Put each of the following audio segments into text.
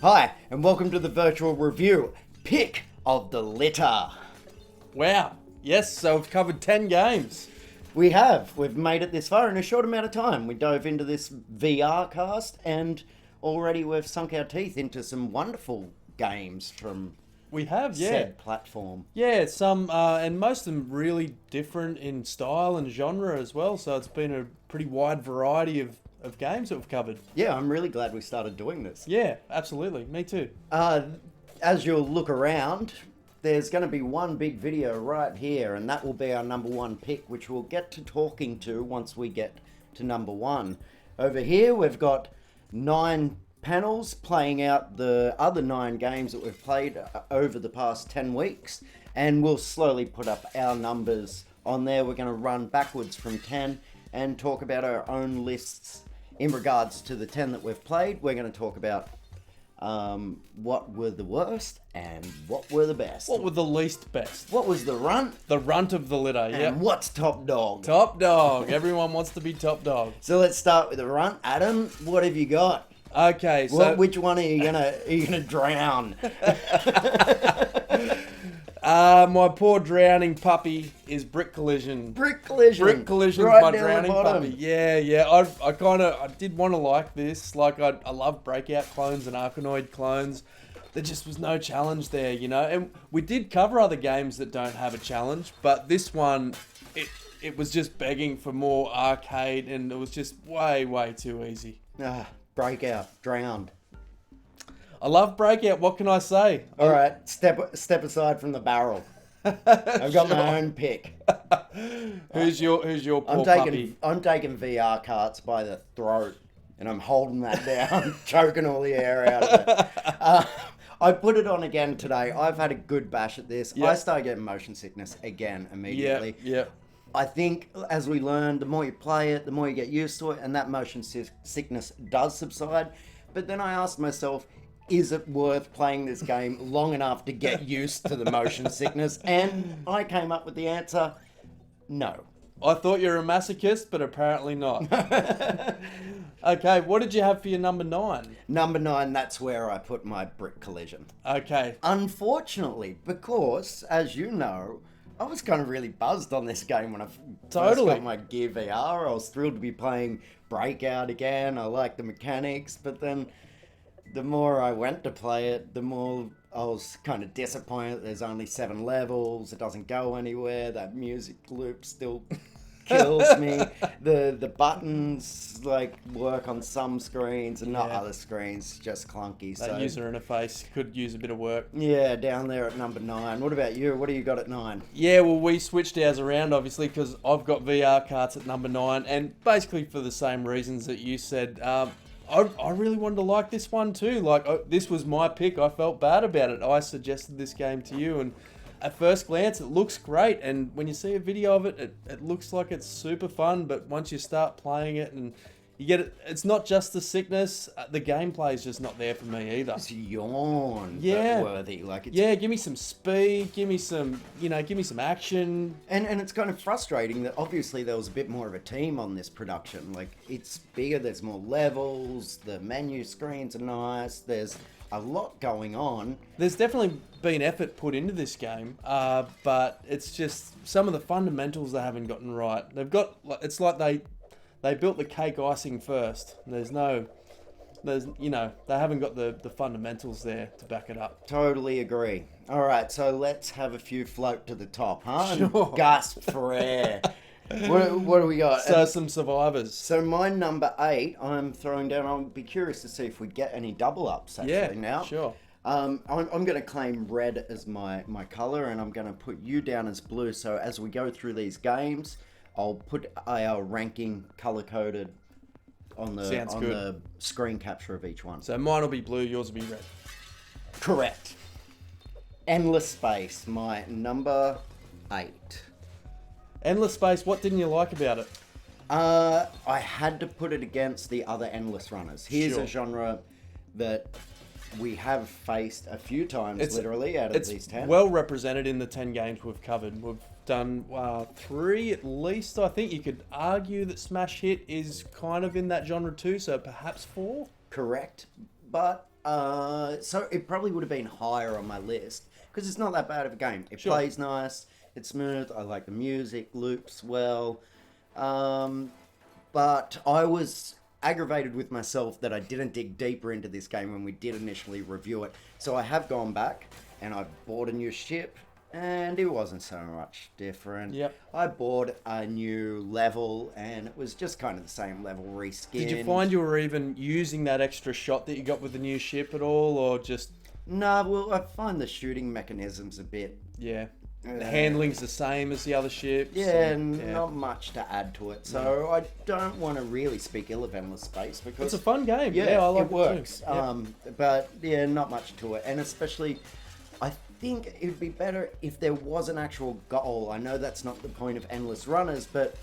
Hi, and welcome to the virtual review, Pick of the Litter. Wow. Yes, so we've covered 10 games. We have. We've made it this far in a short amount of time. We dove into this VR cast, and already we've sunk our teeth into some wonderful games from We have, yeah. said platform. Yeah, some, and most of them really different in style and genre as well, so it's been a pretty wide variety of games that we've covered. Yeah, I'm really glad we started doing this. Yeah, absolutely. Me too. As you'll look around, there's going to be one big video right here, and that will be our number one pick, which we'll get to talking to once we get to number one. Over here, we've got 9 panels playing out the other 9 games that we've played over the past 10 weeks, and we'll slowly put up our numbers on there. We're going to run backwards from 10 and talk about our own lists in regards to the 10 that we've played. We're going to talk about what were the worst and what were the best. What were the least best? What was the runt? The runt of the litter, yeah. And what's top dog? Top dog. Everyone wants to be top dog. So let's start with the runt. Adam, what have you got? Okay, so... Which one are you gonna drown? My poor drowning puppy is Brick Collision. Brick Collision. Brick Collision's right my down drowning the bottom. puppy. Yeah. I did want to like this. Like, I love Breakout clones and Arkanoid clones. There just was no challenge there, you know. And we did cover other games that don't have a challenge, but this one, it was just begging for more arcade, and it was just way too easy. Breakout. Drowned. I love Breakout. What can I say? All right, step aside from the barrel. I've got my own pick. Who's your poor puppy? I'm taking VR carts by the throat, and I'm holding that down, choking all the air out of it. I put it on again today. I've had a good bash at this. Yep. I started getting motion sickness again immediately. Yeah. I think as we learn, the more you play it, the more you get used to it, and that motion sickness does subside. But then I asked myself, is it worth playing this game long enough to get used to the motion sickness? And I came up with the answer, no. I thought you were a masochist, but apparently not. Okay, what did you have for your number 9? Number 9, that's where I put my Brick Collision. Okay. Unfortunately, because, as you know, I was kind of really buzzed on this game when I first Totally. got my Gear VR. I was thrilled to be playing Breakout again. I liked the mechanics, but then the more I went to play it, the more I was kind of disappointed. There's only 7 levels. It doesn't go anywhere. That music loop still kills me. The buttons work on some screens and not other screens. Just clunky. That user interface could use a bit of work. Yeah, down there at number 9. What about you? What do you got at 9? Yeah, well, we switched ours around, obviously, because I've got VR carts at number 9, and basically for the same reasons that you said. I really wanted to like this one too. This was my pick. I felt bad about it. I suggested this game to you, and at first glance, it looks great. And when you see a video of it, it looks like it's super fun. But once you start playing it and you get it, it's not just the sickness. The gameplay is just not there for me either. It's yawn, Yeah. but worthy. Yeah, give me some speed. Give me some action. And it's kind of frustrating that obviously there was a bit more of a team on this production. It's bigger, there's more levels, the menu screens are nice, there's a lot going on. There's definitely been effort put into this game, but it's just some of the fundamentals they haven't gotten right. It's like they built the cake icing first. They haven't got the fundamentals there to back it up. Totally agree. All right, so let's have a few float to the top, huh? Sure. And gasp for air. What do we got? So some survivors. So my number 8, I'm throwing down. I'll be curious to see if we get any double ups actually now. Sure. I'm going to claim red as my colour, and I'm going to put you down as blue. So as we go through these games, I'll put our ranking colour-coded on the screen capture of each one. So mine will be blue, yours will be red. Correct. Endless Space, my number 8. Endless Space, what didn't you like about it? I had to put it against the other Endless Runners. Here's Sure. a genre that we have faced a few times, literally, out of these 10. Well represented in the 10 games we've covered. We've done 3 at least. I think you could argue that Smash Hit is kind of in that genre too, so perhaps 4? Correct. But So it probably would have been higher on my list because it's not that bad of a game. It Sure. plays nice, it's smooth. I like the music, loops well. But I was aggravated with myself that I didn't dig deeper into this game when we did initially review it. So I have gone back and I bought a new ship. And it wasn't so much different. Yep. I bought a new level, and it was just kind of the same level reskinned. Did you find you were even using that extra shot that you got with the new ship at all, or just... No, well, I find the shooting mechanisms a bit... Yeah. The handling's the same as the other ships. Yeah, not much to add to it. So I don't want to really speak ill of Endless Space because... It's a fun game. Yeah, I like it works. Too. But yeah, not much to it. And especially, I think it would be better if there was an actual goal. I know that's not the point of Endless Runners, but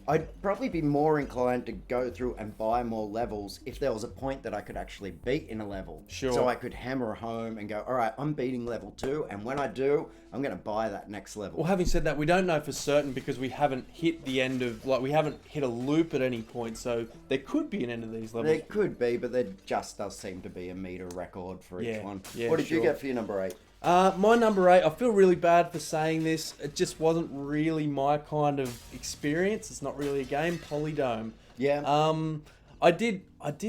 I'd probably be more inclined to go through and buy more levels if there was a point that I could actually beat in a level. Sure. So I could hammer home and go, all right, I'm beating level 2, and when I do, I'm going to buy that next level. Well, having said that, we don't know for certain because we haven't hit the end of... Like, we haven't hit a loop at any point, so there could be an end of these levels. There could be, but there just does seem to be a meter record for each one. Yeah, What did you sure. get for your number 8? My number 8, I feel really bad for saying this. It just wasn't really my kind of experience. It's not really a game. Polygon. Yeah. I did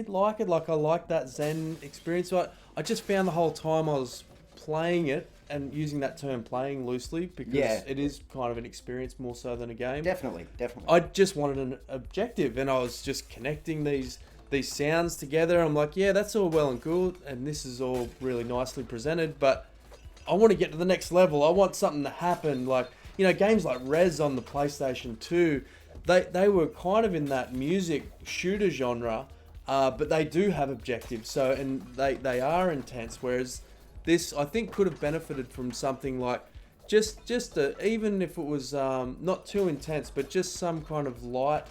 like it. Like, I liked that Zen experience. But I just found the whole time I was playing it, and using that term playing loosely, because it is kind of an experience more so than a game. Definitely. I just wanted an objective, and I was just connecting these sounds together. I'm like, yeah, that's all well and good, and this is all really nicely presented, but I want to get to the next level. I want something to happen. Like, you know, games like Rez on the PlayStation 2, they were kind of in that music shooter genre, but they do have objectives. So, and they are intense. Whereas this, I think, could have benefited from something like just even if it was not too intense, but just some kind of light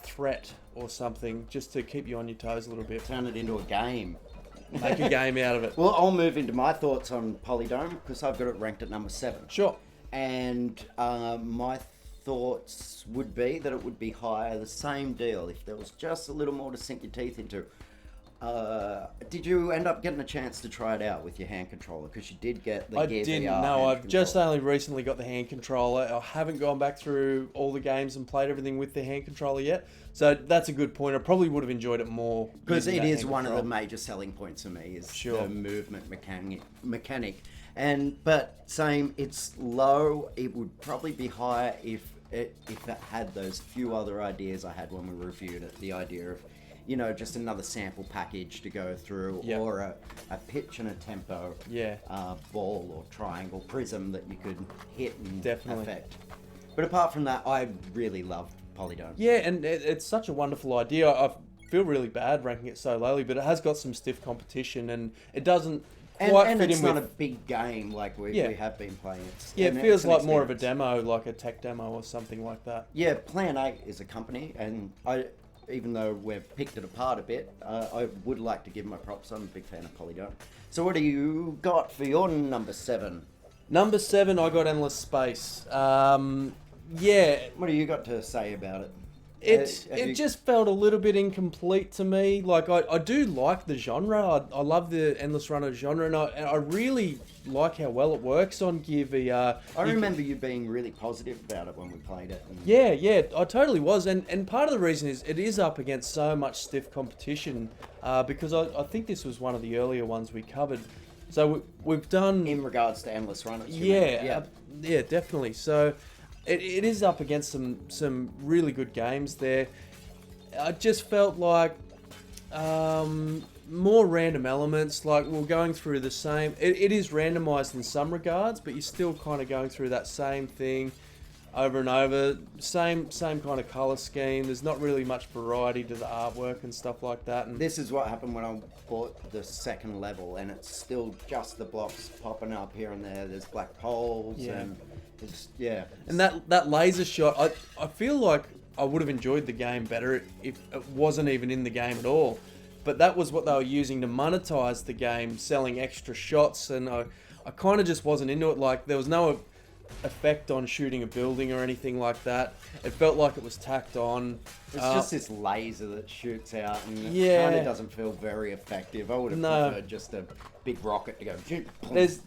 threat or something, just to keep you on your toes a little bit. Turn it into a game. Make a game out of it. Well, I'll move into my thoughts on Polydome because I've got it ranked at number 7. Sure. And my thoughts would be that it would be higher, the same deal, if there was just a little more to sink your teeth into. Did you end up getting a chance to try it out with your hand controller? Because you did get the Gear didn't. VR No, hand I've just controller. only recently got the hand controller. I haven't gone back through all the games and played everything with the hand controller yet. So that's a good point. I probably would have enjoyed it more. Because using it that is hand one of the control. major selling points for me is Sure. the movement mechanic. But same, it's low. It would probably be higher if it had those few other ideas I had when we reviewed it. The idea of, you know, just another sample package to go through, Yep. or a pitch and a tempo ball or triangle prism that you could hit and Definitely. affect. But apart from that, I really loved Polygon. Yeah, and it's such a wonderful idea. I feel really bad ranking it so lowly, but it has got some stiff competition, and it doesn't quite And fit it's in not with... a big game like we have been playing. Yeah, And it it's feels an like more of a experience. demo, like a tech demo or something like that. Yeah, Plan 8 is a company, and even though we've picked it apart a bit, I would like to give my props. I'm a big fan of Polygon. So what do you got for your number 7? Number 7, I got Endless Space. What do you got to say about it? It just felt a little bit incomplete to me. Like, I do like the genre. I love the Endless Runner genre, and I really like how well it works on Gear VR. I remember you being really positive about it when we played it. And Yeah, I totally was. And part of the reason is it is up against so much stiff competition, because I think this was one of the earlier ones we covered. So we've done... in regards to Endless Runners. you mean? Yeah, definitely. So it is up against some really good games there. I just felt like more random elements, like we're going through the same... It is randomized in some regards, but you're still kind of going through that same thing over and over. Same kind of color scheme. There's not really much variety to the artwork and stuff like that. And This is what happened when I bought the second level, and it's still just the blocks popping up here and there. There's black holes, and it's And that laser shot, I feel like I would have enjoyed the game better if it wasn't even in the game at all. But that was what they were using to monetize the game, selling extra shots, and I kind of just wasn't into it. Like, there was no effect on shooting a building or anything like that. It felt like it was tacked on. It's just this laser that shoots out, and it Yeah. kind of doesn't feel very effective. I would have No. preferred just a big rocket to go.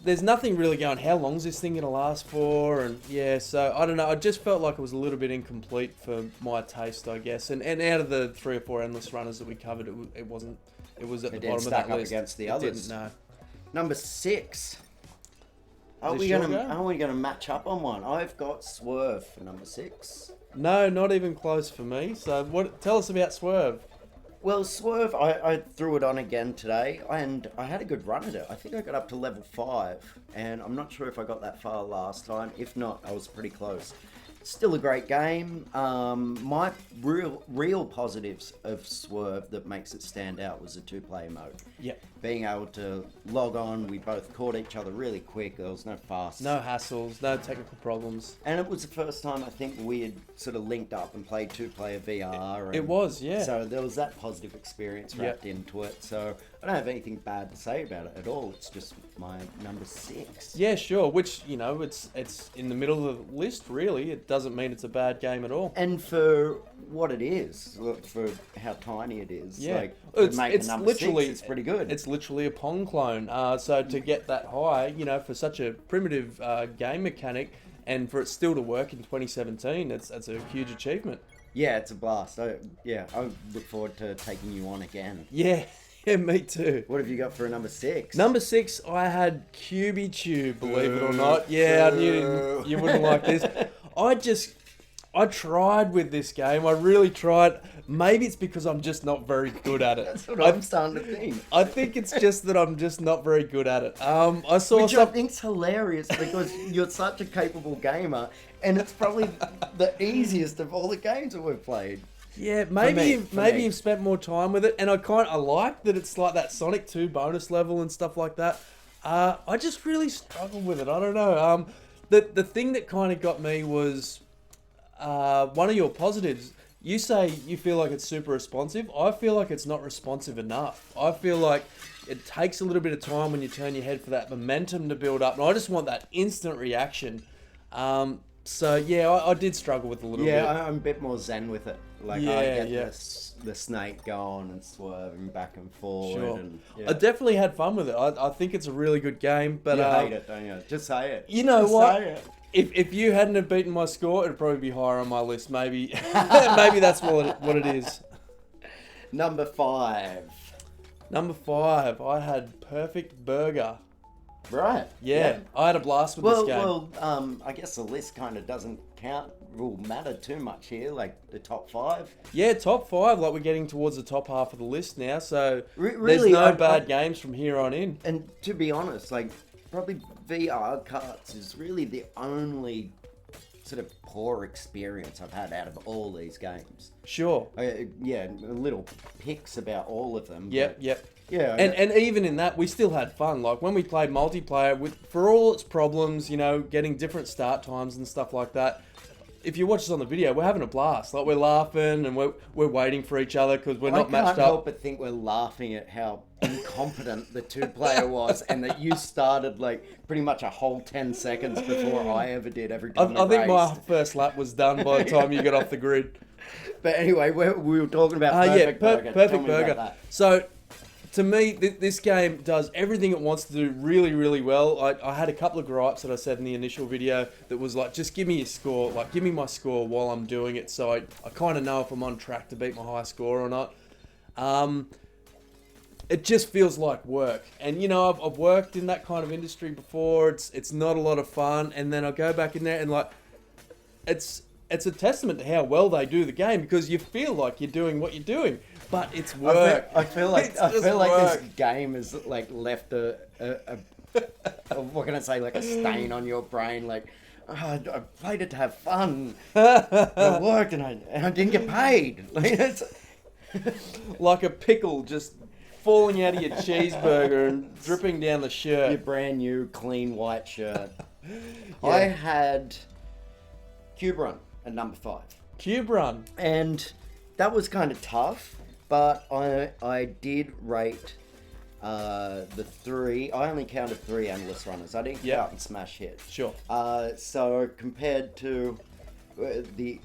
There's nothing really going, how long's this thing going to last for? And yeah, so I don't know. I just felt like it was a little bit incomplete for my taste, I guess. And out of the 3 or 4 endless runners that we covered, it wasn't. It was at the bottom of stack that up list. against the It others. didn't, no. Number 6. Are Is we this your gonna go? match up on one? I've got Swerve for number 6. No, not even close for me. So tell us about Swerve. Well, Swerve, I threw it on again today, and I had a good run at it. I think I got up to level 5, and I'm not sure if I got that far last time. If not, I was pretty close. Still a great game. My real positives of Swerve that makes it stand out was the 2-player mode. Yep. Being able to log on, we both caught each other really quick. There was no fuss. No hassles, no technical problems. And it was the first time I think we had sort of linked up and played 2-player VR. It was, yeah. So there was that positive experience wrapped into it. So I don't have anything bad to say about it at all. It's just my number 6. Yeah, sure. Which, you know, it's in the middle of the list, really. It doesn't mean it's a bad game at all. And for what it is, look, for how tiny it is, Yeah. like to make it's a number literally 6, it's pretty good. It's literally a Pong clone. So to get that high, you know, for such a primitive game mechanic, and for it still to work in 2017, that's a huge achievement. Yeah, it's a blast. I look forward to taking you on again. Yeah, yeah, me too. What have you got for a number 6? Number 6, I had QB believe it or not. Yeah, I knew you wouldn't like this. I tried with this game. I really tried. Maybe it's because I'm just not very good at it. That's what I'm starting to think. I think it's just that I'm just not very good at it. I saw Which I think's hilarious because you're such a capable gamer, and it's probably the easiest of all the games that we've played. Yeah, maybe me. you've spent more time with it, and I like that it's like that Sonic 2 bonus level and stuff like that. I just really struggle with it. I don't know. The thing that kind of got me was one of your positives. You say you feel like it's super responsive. I feel like it's not responsive enough. I feel like it takes a little bit of time when you turn your head for that momentum to build up, and I just want that instant reaction. So yeah, I did struggle with it a little bit. Yeah, I'm a bit more zen with it. Like Yeah, I get yeah. the snake going and swerving back and forward. Sure. And, I definitely had fun with it. I think it's a really good game, but you hate it, don't you? Just say it. You know Just what? Say it. If you hadn't have beaten my score, it'd probably be higher on my list. Maybe maybe that's what it is. Number 5. Number 5, I had Perfect Burger. Right. Yeah, I had a blast with this game. Well, I guess the list kind of doesn't will matter too much here, like the top 5. Yeah, top 5. Like we're getting towards the top half of the list now, so Really, there's no I- bad games from here on in. And to be honest, like probably VR carts is really the only sort of poor experience I've had out of all these games. Sure. Yeah, little pics about all of them. Yep. but Yep. Yeah, And even in that, we still had fun. Like when we played multiplayer, for all its problems, you know, getting different start times and stuff like that. If you watch us on the video, we're having a blast. Like we're laughing and we're waiting for each other because we're not matched I can't up. help but think we're laughing at how incompetent the 2-player was, and that you started like pretty much a whole 10 seconds before I ever did every time. I think my first lap was done by the time you got off the grid. But anyway, we were talking about Perfect Burger. Tell Perfect me about Burger. that. So, to me, this game does everything it wants to do really, really well. I had a couple of gripes that I said in the initial video that was like, just give me your score. Like, give me my score while I'm doing it, so I kind of know if I'm on track to beat my high score or not. It just feels like work. And, you know, I've worked in that kind of industry before. It's not a lot of fun. And then I go back in there and, like, it's a testament to how well they do the game because you feel like you're doing what you're doing. But it's work. I feel like It's just this work. game has like left a what can I say, like a stain on your brain. Like, oh, I played it to have fun. I worked and I didn't get paid. Like, it's, Like a pickle just falling out of your cheeseburger and dripping down the your shirt. brand new clean white shirt. Yeah. I had Cube Run at number 5. Cube Run. And that was kind of tough, but I did rate the three. I only counted 3 endless runners. I didn't count and smash hit. Sure. So compared to the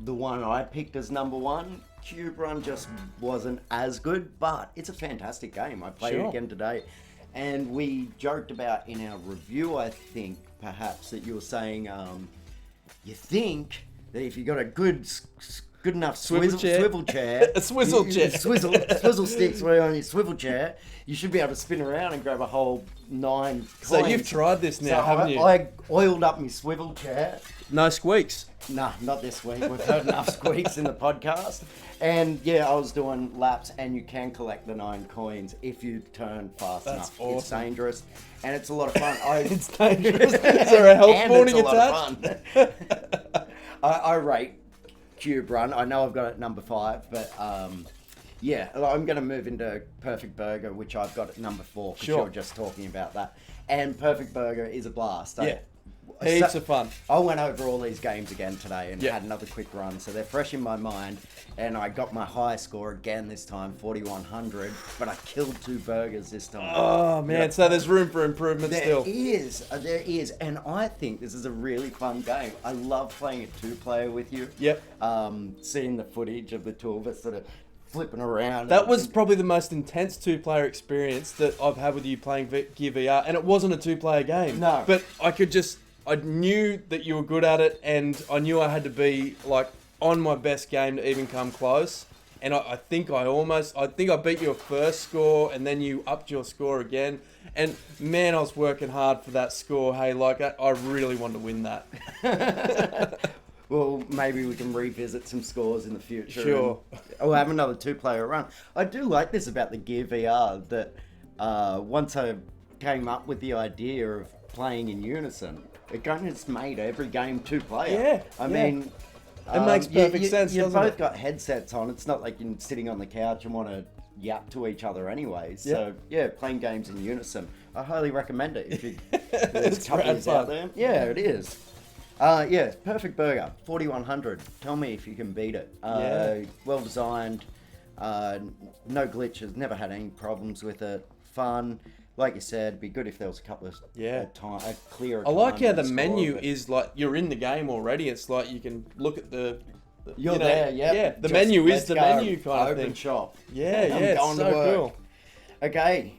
one I picked as number 1, Cube Run just wasn't as good, but it's a fantastic game. I played it again today, and we joked about in our review, I think, perhaps, that you were saying you think that if you got a good enough swivel chair, a swizzle chair, swizzle sticks where on your swivel chair, you should be able to spin around and grab a whole 9 coins. So you've tried this now, haven't you? I oiled up my swivel chair. No squeaks. Nah, not this week. We've heard enough squeaks in the podcast. And yeah, I was doing laps, and you can collect the 9 coins if you turn fast enough. Awesome. It's dangerous, and it's a lot of fun. It's dangerous. Is there a health warning attached? I rate Cube Run. I know I've got it at number 5, but yeah, I'm going to move into Perfect Burger, which I've got at number 4, because you're just talking about that. And Perfect Burger is a blast. Heaps of fun. I went over all these games again today and had another quick run, so they're fresh in my mind. And I got my high score again this time, 4,100, but I killed 2 burgers this time. Oh man, so there's room for improvement still. There is, and I think this is a really fun game. I love playing a 2-player with you. Yep. Seeing the footage of the 2 of us sort of flipping around. That was probably the most intense 2-player experience that I've had with you playing Gear VR, and it wasn't a 2-player game. No. But I knew that you were good at it, and I knew I had to be like on my best game to even come close. And I think I beat your first score, and then you upped your score again. And man, I was working hard for that score. Hey, like I really wanted to win that. Well, maybe we can revisit some scores in the future. Sure. We'll have another 2-player run. I do like this about the Gear VR, that once I came up with the idea of playing in unison, it kind of just made every game 2-player. Yeah. I mean, it makes perfect sense, You've doesn't both it? got headsets on. It's not like you're sitting on the couch and want to yap to each other anyway. So, yeah, playing games in unison. I highly recommend it if there's It's couples rad out there. Yeah, it is. Yeah, Perfect Burger, 4,100. Tell me if you can beat it. Well designed, no glitches, never had any problems with it. Fun. Like you said, it'd be good if there was a couple of clearer. I like how the score, menu but is like you're in the game already. It's like you can look at the you're there, yeah. The menu is the menu kind of thing. Open shop. Yeah, it's so cool. Okay.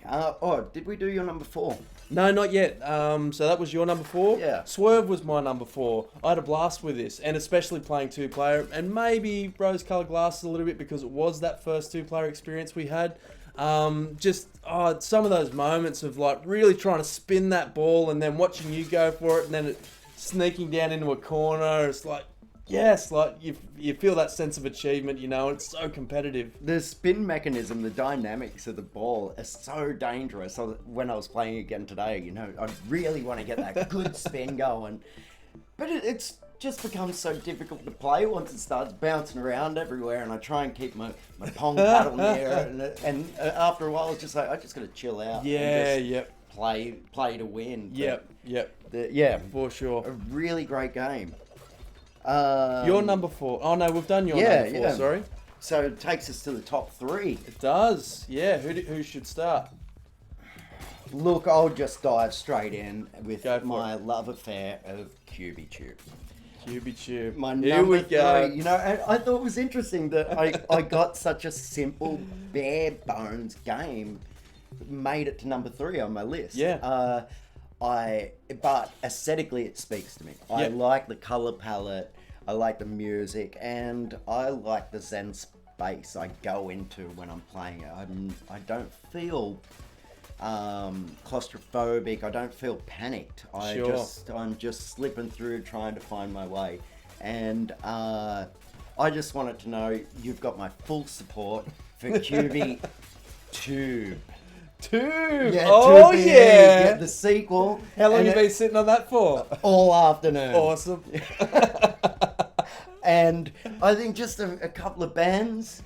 Did we do your number 4? No, not yet. So that was your number 4? Yeah. Swerve was my number 4. I had a blast with this, and especially playing 2-player, and maybe rose-colored glasses a little bit because it was that first 2-player experience we had. Some of those moments of like really trying to spin that ball and then watching you go for it and then it sneaking down into a corner. It's like, yes, like you feel that sense of achievement, you know, it's so competitive. The spin mechanism, the dynamics of the ball are so dangerous. So when I was playing again today, you know, I really want to get that good spin going. But it's just becomes so difficult to play once it starts bouncing around everywhere, and I try and keep my pong paddle near, and after a while it's just like I just got to chill out. And just play to win. Yep. For sure. A really great game. Your number 4. Oh no, we've done your number 4. Sorry. So it takes us to the top 3. It does. Yeah. Who should start? Look, I'll just dive straight in with my it. love affair of CubiTube. CubiTube. My Here number we go. 3, you know, and I thought it was interesting that I got such a simple, bare bones game, made it to number 3 on my list. Yeah. But aesthetically it speaks to me. I like the color palette, I like the music, and I like the zen space I go into when I'm playing it. I don't feel claustrophobic. I don't feel panicked. I'm just slipping through trying to find my way, and I just wanted to know you've got my full support for QB Tube. Yeah, oh yeah. The sequel. How long have you been sitting on that for? All afternoon. Awesome. And I think just a couple of bands.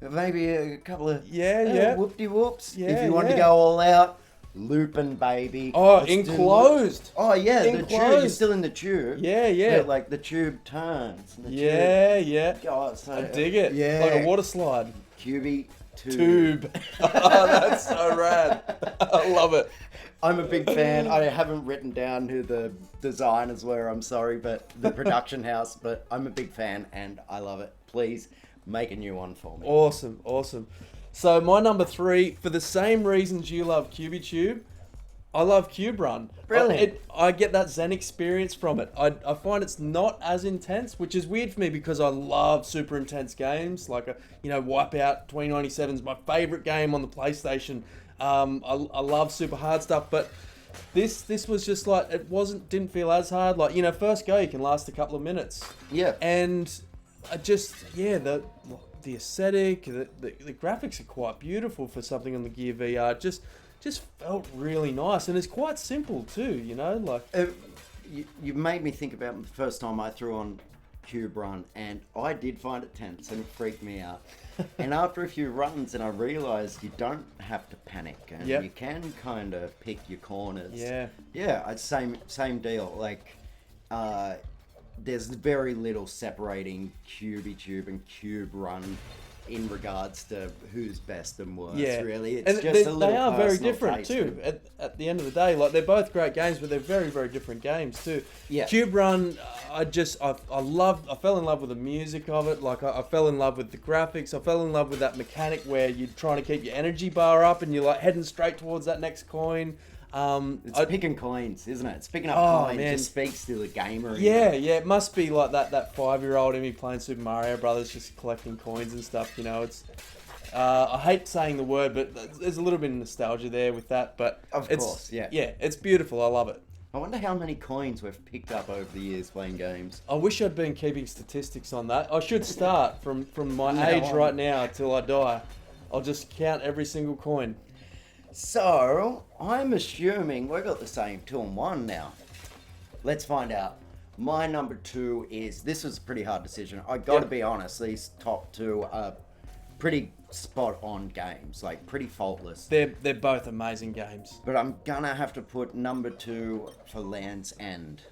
Maybe a couple of whoop-de-whoops. If you want to go all out, looping, baby. Oh, enclosed. Oh, yeah, enclosed. The tube. You're still in the tube. Yeah. But, like, the tube turns. Yeah. God, so, I dig it. Yeah. Like a water slide. QB Tube. Oh, that's so rad. I love it. I'm a big fan. I haven't written down who the designers were, I'm sorry, but the production house, but I'm a big fan and I love it. Please make a new one for me. Awesome, awesome. So my number 3, for the same reasons you love CubiTube, I love Cube Run. Brilliant. I get that Zen experience from it. I find it's not as intense, which is weird for me because I love super intense games. Like, Wipeout 2097 is my favorite game on the PlayStation. I love super hard stuff, but this was just like, didn't feel as hard. Like, first go, you can last a couple of minutes. Yeah. And the aesthetic, the graphics are quite beautiful for something on the Gear VR. Just felt really nice, and it's quite simple too, like... You made me think about the first time I threw on Cube Run, and I did find it tense, and it freaked me out. And after a few runs, and I realised you don't have to panic, and you can kind of pick your corners. Yeah, same deal. Like, there's very little separating CubiTube and Cube Run in regards to who's best and worst, really. It's and just a little they are very different taste. too. At the end of the day, like, they're both great games, but they're very, very different games too. Yeah. Cube Run, I fell in love with the music of it. Like, I fell in love with the graphics. I fell in love with that mechanic where you're trying to keep your energy bar up and you're like heading straight towards that next coin. It's picking coins, isn't it? It's picking up coins. Man. Just speaks to the gamer. Yeah, it must be like that 5-year-old in me playing Super Mario Brothers, just collecting coins and stuff. It's I hate saying the word, but there's a little bit of nostalgia there with that. But of course, yeah, it's beautiful. I love it. I wonder how many coins we've picked up over the years playing games. I wish I'd been keeping statistics on that. I should start from my age right now till I die. I'll just count every single coin. So, I'm assuming we've got the same 2 and 1 now. Let's find out. My number 2 is, this was a pretty hard decision. I gotta be honest, these top 2 are pretty spot on games, like pretty faultless. They're both amazing games. But I'm gonna have to put number 2 for Land's End.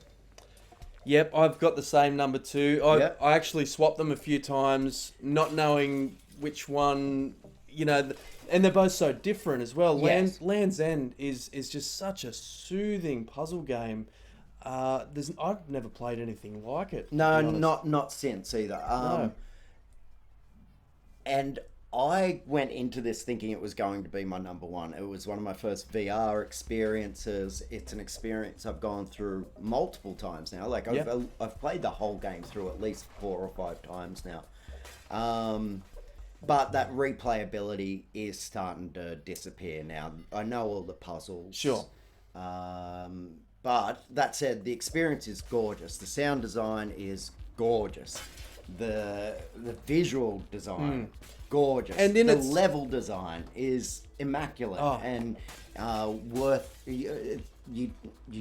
Yep, I've got the same number 2. I actually swapped them a few times, not knowing which one, and they're both so different as well. Yes. Land's End is just such a soothing puzzle game. I've never played anything like it. No, not since either. No. And I went into this thinking it was going to be my number 1. It was one of my first VR experiences. It's an experience I've gone through multiple times now. Like, I've played the whole game through at least 4 or 5 times now. But that replayability is starting to disappear now. I know all the puzzles. Sure. But that said, the experience is gorgeous. The sound design is gorgeous. The visual design, gorgeous. And the level design is immaculate and worth... You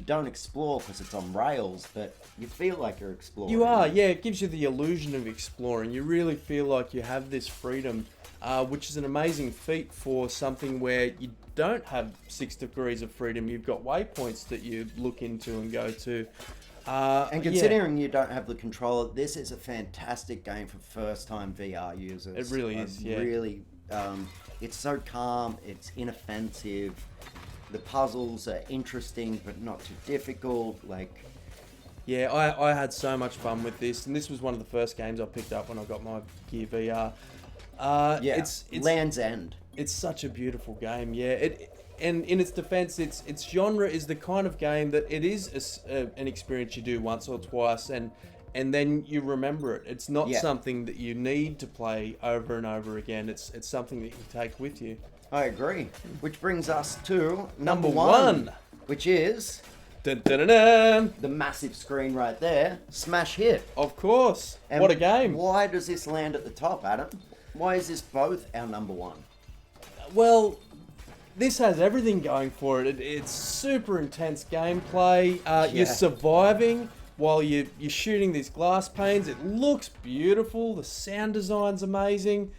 don't explore because it's on rails, but you feel like you're exploring. You are, yeah. It gives you the illusion of exploring. You really feel like you have this freedom, which is an amazing feat for something where you don't have 6 degrees of freedom. You've got waypoints that you look into and go to. And considering you don't have the controller, this is a fantastic game for first-time VR users. It really is, yeah. Really, it's so calm, it's inoffensive. The puzzles are interesting, but not too difficult. Yeah, I had so much fun with this, and this was one of the first games I picked up when I got my Gear VR. It's Land's End. It's such a beautiful game, yeah. And in its defense, its genre is the kind of game that it is an experience you do once or twice, and then you remember it. It's not something that you need to play over and over again. It's something that you take with you. I agree. Which brings us to number 1, which is dun, dun, dun, dun. The massive screen right there, Smash Hit. Of course. And what a game. Why does this land at the top, Adam? Why is this both our number 1? Well, this has everything going for it. It's super intense gameplay. You're surviving while you're shooting these glass panes. It looks beautiful. The sound design's amazing.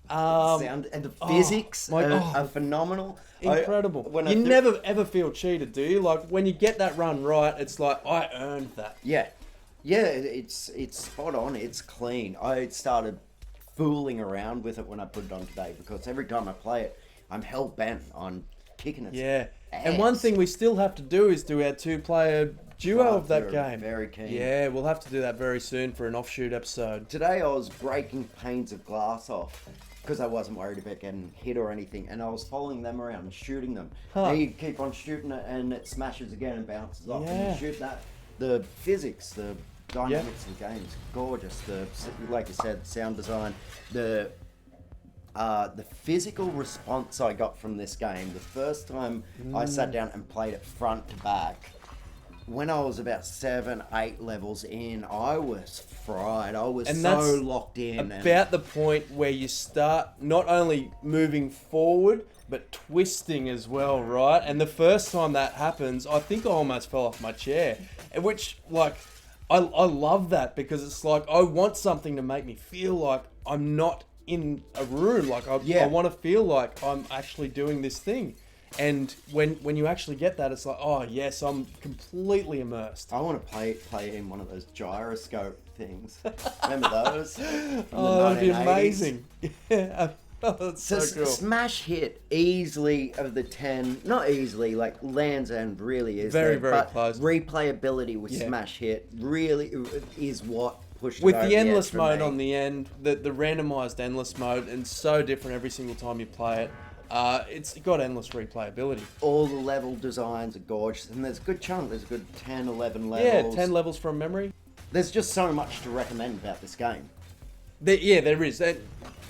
Sound and the physics are phenomenal. Incredible. You never ever feel cheated, do you? Like, when you get that run right, it's like, I earned that. Yeah, it's spot on. It's clean. I started fooling around with it when I put it on today, because every time I play it, I'm hell bent on kicking it. Yeah. And one thing we still have to do is do our 2-player duo of that game. Very keen. Yeah, we'll have to do that very soon for an offshoot episode. Today I was breaking panes of glass off because I wasn't worried about getting hit or anything, and I was following them around and shooting them. And you keep on shooting it and it smashes again and bounces off, and you shoot that. The physics, the dynamics of the game is gorgeous. Like you said, sound design, the physical response I got from this game the first time I sat down and played it front to back. When I was about 7, 8 levels in, I was fried. I was so locked in. About the point where you start not only moving forward, but twisting as well, right? And the first time that happens, I think I almost fell off my chair. Which, like, I love that, because it's like, I want something to make me feel like I'm not in a room. Like, I want to feel like I'm actually doing this thing. And when you actually get that, it's like, oh yes, I'm completely immersed. I want to play in one of those gyroscope things. Remember those? Oh, that'd be amazing. Yeah. Oh, that's so cool. Smash hit easily of the 10, not easily, like Land's End really is very but close. Replayability with Smash hit really is what pushed with it over the endless mode me. on the end, the randomized endless mode, and so different every single time you play it. It's got endless replayability. All the level designs are gorgeous, and there's a good chunk. There's a good 10, 11 levels. Yeah, 10 levels from memory. There's just so much to recommend about this game. There is.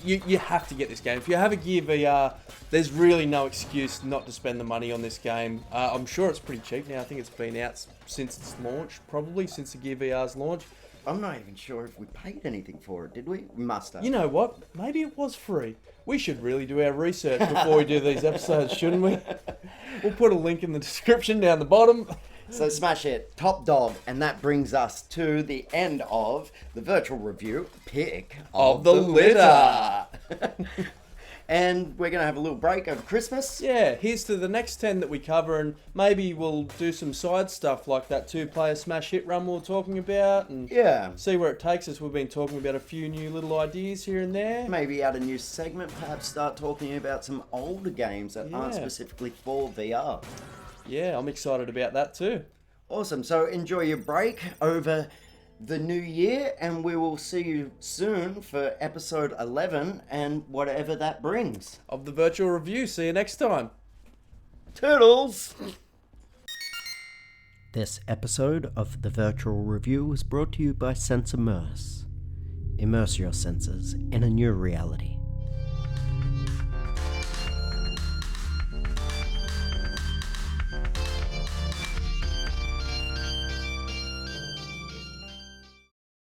You have to get this game. If you have a Gear VR, there's really no excuse not to spend the money on this game. I'm sure it's pretty cheap now. I think it's been out since its launch, probably since the Gear VR's launch. I'm not even sure if we paid anything for it, did we? We must have. You know what? Maybe it was free. We should really do our research before we do these episodes, shouldn't we? We'll put a link in the description down the bottom. So Smash Hit, top dog, and that brings us to the end of the virtual review pick of the litter. And we're going to have a little break over Christmas. Yeah, here's to the next 10 that we cover, and maybe we'll do some side stuff like that 2-player Smash Hit run we were talking about, and see where it takes us. We've been talking about a few new little ideas here and there. Maybe add a new segment, perhaps start talking about some older games that aren't specifically for VR. Yeah, I'm excited about that too. Awesome. So enjoy your break over the new year, and we will see you soon for episode 11 and whatever that brings. Of the virtual review. See you next time. Turtles! This episode of the virtual review was brought to you by Sense Immerse. Immerse your senses in a new reality.